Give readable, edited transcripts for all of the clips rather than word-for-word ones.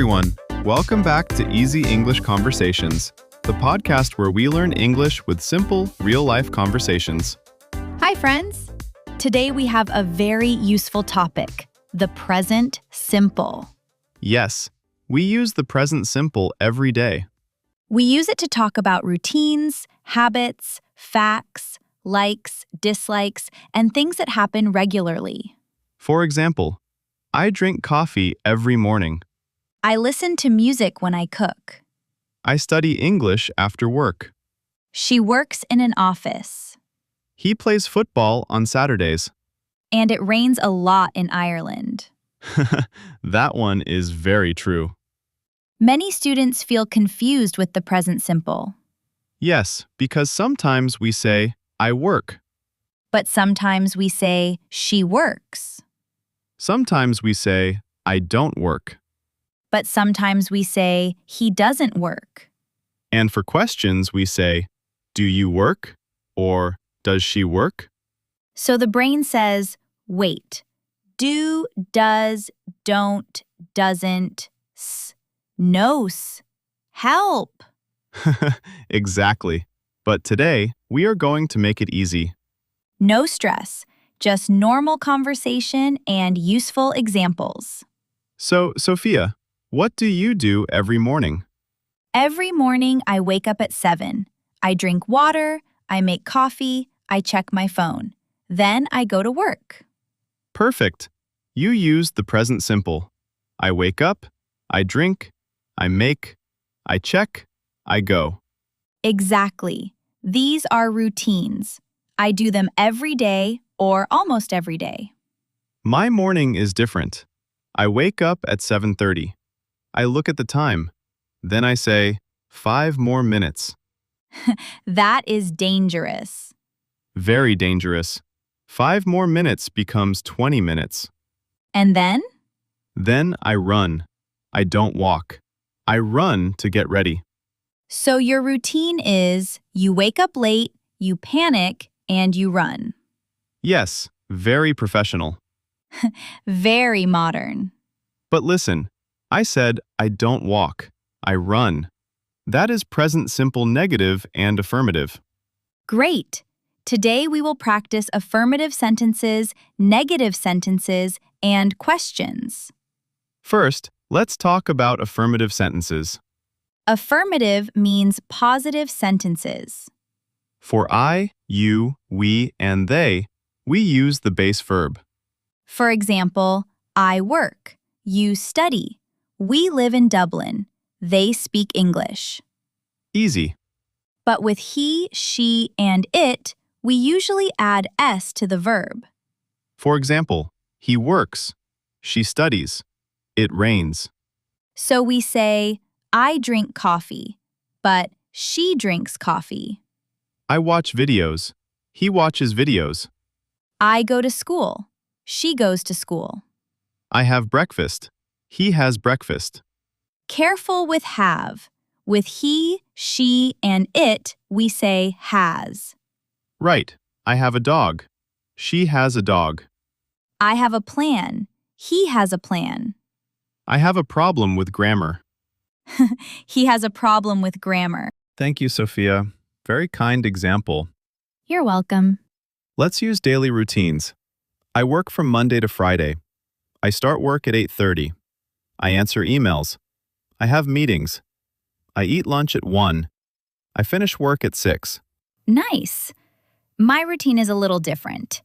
everyone. Welcome back to Easy English Conversations, the podcast where we learn English with simple, real-life conversations. Hi, friends. Today we have a very useful topic, the present simple. Yes, we use the present simple every day. We use it to talk about routines, habits, facts, likes, dislikes, and things that happen regularly. For example, I drink coffee every morning. I listen to music when I cook. I study English after work. She works in an office. He plays football on Saturdays. And it rains a lot in Ireland. That one is very true. Many students feel confused with the present simple, Yes, because sometimes we say, I work. but sometimes we say, she works. Sometimes we say, I don't work. But sometimes we say, he doesn't work. And for questions, we say, do you work? Or does she work? So the brain says, wait, do, does, don't, doesn't, knows, help. Exactly. But today, we are going to make it easy. No stress, just normal conversation and useful examples. So, Sophia, what do you do every morning? Every morning I wake up at 7. I drink water, I make coffee, I check my phone. Then I go to work. Perfect. You use the present simple. I wake up, I drink, I make, I check, I go. Exactly. These are routines. I do them every day or almost every day. My morning is different. I wake up at 7:30. I look at the time. Then I say, 5 more minutes. That is dangerous. Very dangerous. 5 more minutes becomes 20 minutes. And then? Then I run. I don't walk. I run to get ready. So your routine is you wake up late, you panic, and you run. Yes, very professional. Very modern. But listen, I said I don't walk. I run. That is present simple negative and affirmative. Great. Today we will practice affirmative sentences, negative sentences, and questions. First, let's talk about affirmative sentences. Affirmative means positive sentences. For I, you, we, and they, we use the base verb. For example, I work, you study, we live in Dublin, they speak English. Easy. But with he, she, and it, we usually add s to the verb. For example, he works. She studies. It rains. So we say, I drink coffee, but she drinks coffee. I watch videos. He watches videos. I go to school. She goes to school. I have breakfast. He has breakfast. Careful with have. With he, she, and it, we say has. Right. I have a dog. She has a dog. I have a plan. He has a plan. I have a problem with grammar. He has a problem with grammar. Thank you, Sophia. Very kind example. You're welcome. Let's use daily routines. I work from Monday to Friday. I start work at 8:30. I answer emails. I have meetings. I eat lunch at 1. I finish work at 6. Nice. My routine is a little different.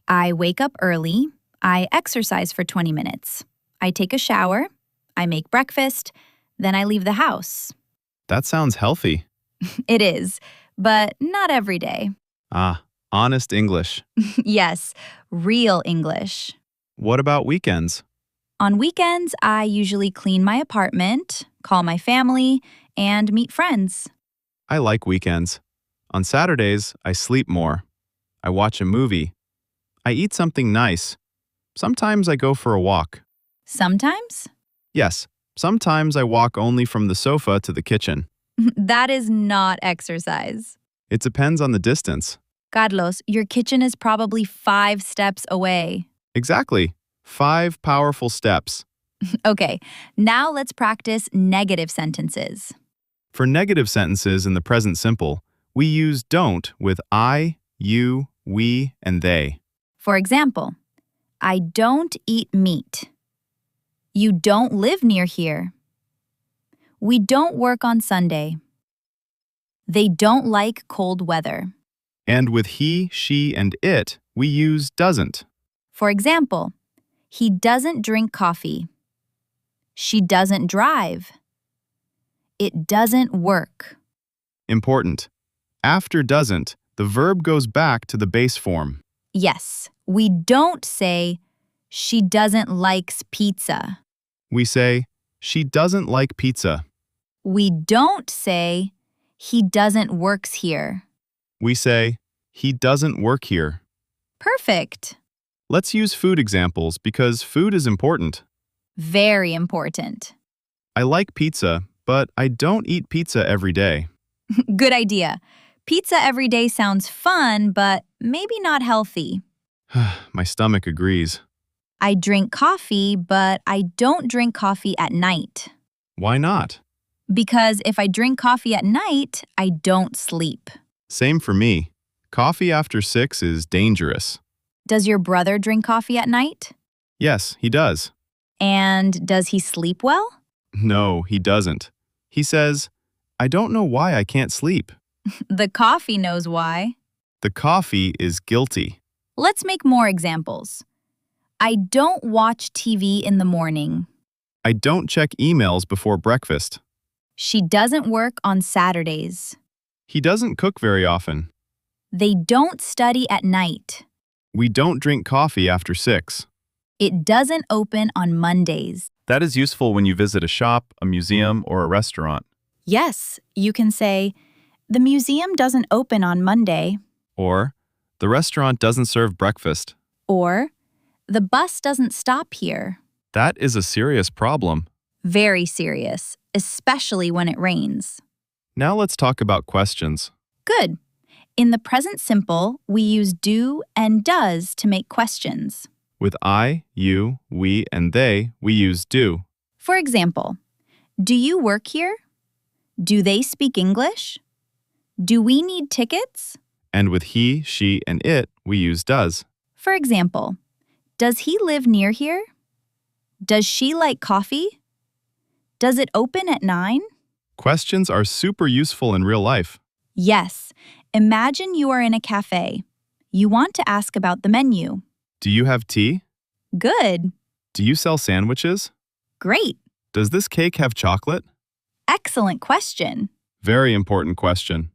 I wake up early. I exercise for 20 minutes. I take a shower. I make breakfast. Then I leave the house. That sounds healthy. It is, but not every day. Ah, honest English. Yes, real English. What about weekends? On weekends, I usually clean my apartment, call my family, and meet friends. I like weekends. On Saturdays, I sleep more. I watch a movie. I eat something nice. Sometimes I go for a walk. Sometimes? Yes, sometimes I walk only from the sofa to the kitchen. That is not exercise. It depends on the distance. Carlos, your kitchen is probably 5 steps away. Exactly. 5 powerful steps. Okay, now let's practice negative sentences. For negative sentences in the present simple, we use don't with I, you, we, and they. For example, I don't eat meat. You don't live near here. We don't work on Sunday. They don't like cold weather. And with he, she, and it, we use doesn't. For example, he doesn't drink coffee. She doesn't drive. It doesn't work. Important. After doesn't, the verb goes back to the base form. Yes, we don't say, she doesn't likes pizza. We say, she doesn't like pizza. We don't say, he doesn't works here. We say, he doesn't work here. Perfect. Let's use food examples because food is important. Very important. I like pizza, but I don't eat pizza every day. Good idea. Pizza every day sounds fun, but maybe not healthy. My stomach agrees. I drink coffee, but I don't drink coffee at night. Why not? Because if I drink coffee at night, I don't sleep. Same for me. Coffee after 6 is dangerous. Does your brother drink coffee at night? Yes, he does. And does he sleep well? No, he doesn't. He says, I don't know why I can't sleep. The coffee knows why. The coffee is guilty. Let's make more examples. I don't watch TV in the morning. I don't check emails before breakfast. She doesn't work on Saturdays. He doesn't cook very often. They don't study at night. We don't drink coffee after 6. It doesn't open on Mondays. That is useful when you visit a shop, a museum, or a restaurant. Yes, you can say, the museum doesn't open on Monday. Or, the restaurant doesn't serve breakfast. Or, the bus doesn't stop here. That is a serious problem. Very serious, especially when it rains. Now let's talk about questions. Good. In the present simple, we use do and does to make questions. With I, you, we, and they, we use do. For example, do you work here? Do they speak English? Do we need tickets? And with he, she, and it, we use does. For example, does he live near here? Does she like coffee? Does it open at 9? Questions are super useful in real life. Yes. Imagine you are in a cafe. You want to ask about the menu. Do you have tea? Good. Do you sell sandwiches? Great. Does this cake have chocolate? Excellent question. Very important question.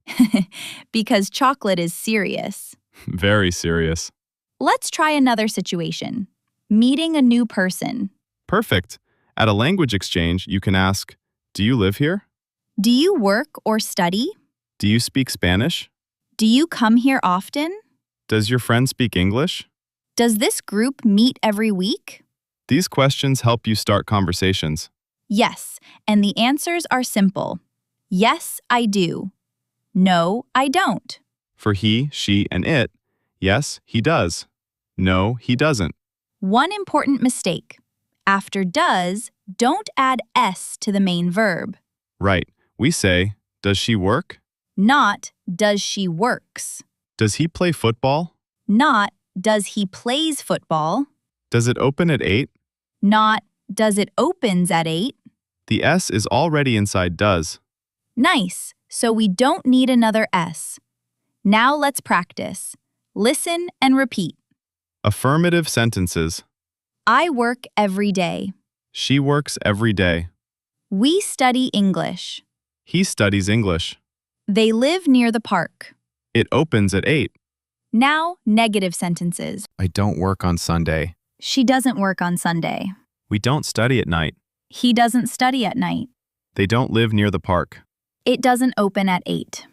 Because chocolate is serious. Very serious. Let's try another situation. Meeting a new person. Perfect. At a language exchange, you can ask, do you live here? Do you work or study? Do you speak Spanish? Do you come here often? Does your friend speak English? Does this group meet every week? These questions help you start conversations. Yes, and the answers are simple. Yes, I do. No, I don't. For he, she, and it, yes, he does. No, he doesn't. One important mistake. After does, don't add s to the main verb. Right. We say, does she work? Not, does she works. Does he play football? Not, does he plays football. Does it open at 8? Not, does it opens at 8. The S is already inside does. Nice, so we don't need another s. Now let's practice. Listen and repeat. Affirmative sentences. I work every day. She works every day. We study English. He studies English. They live near the park. It opens at 8. Now, negative sentences. I don't work on Sunday. She doesn't work on Sunday. We don't study at night. He doesn't study at night. They don't live near the park. It doesn't open at 8.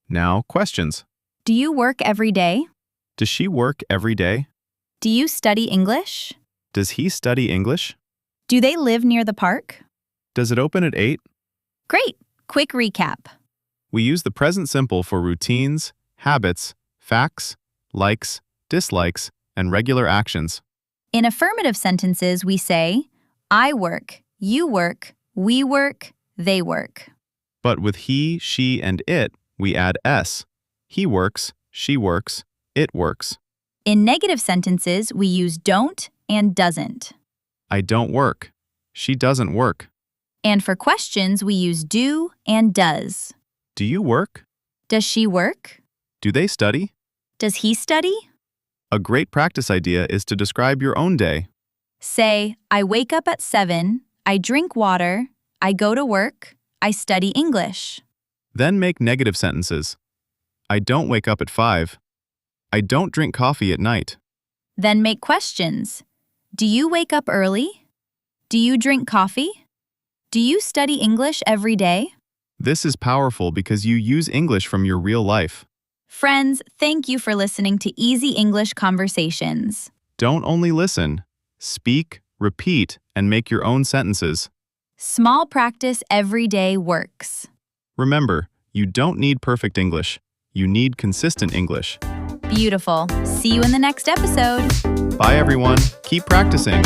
Now, questions. Do you work every day? Does she work every day? Do you study English? Does he study English? Do they live near the park? Does it open at 8? Great! Quick recap. We use the present simple for routines, habits, facts, likes, dislikes, and regular actions. In affirmative sentences, we say, I work, you work, we work, they work. But with he, she, and it, we add s. He works, she works, it works. In negative sentences, we use don't and doesn't. I don't work. She doesn't work. And for questions, we use do and does. Do you work? Does she work? Do they study? Does he study? A great practice idea is to describe your own day. Say, I wake up at 7, I drink water, I go to work, I study English. Then make negative sentences. I don't wake up at 5. I don't drink coffee at night. Then make questions. Do you wake up early? Do you drink coffee? Do you study English every day? This is powerful because you use English from your real life. Friends, thank you for listening to Easy English Conversations. Don't only listen. Speak, repeat, and make your own sentences. Small practice every day works. Remember, you don't need perfect English. You need consistent English. Beautiful. See you in the next episode. Bye, everyone. Keep practicing.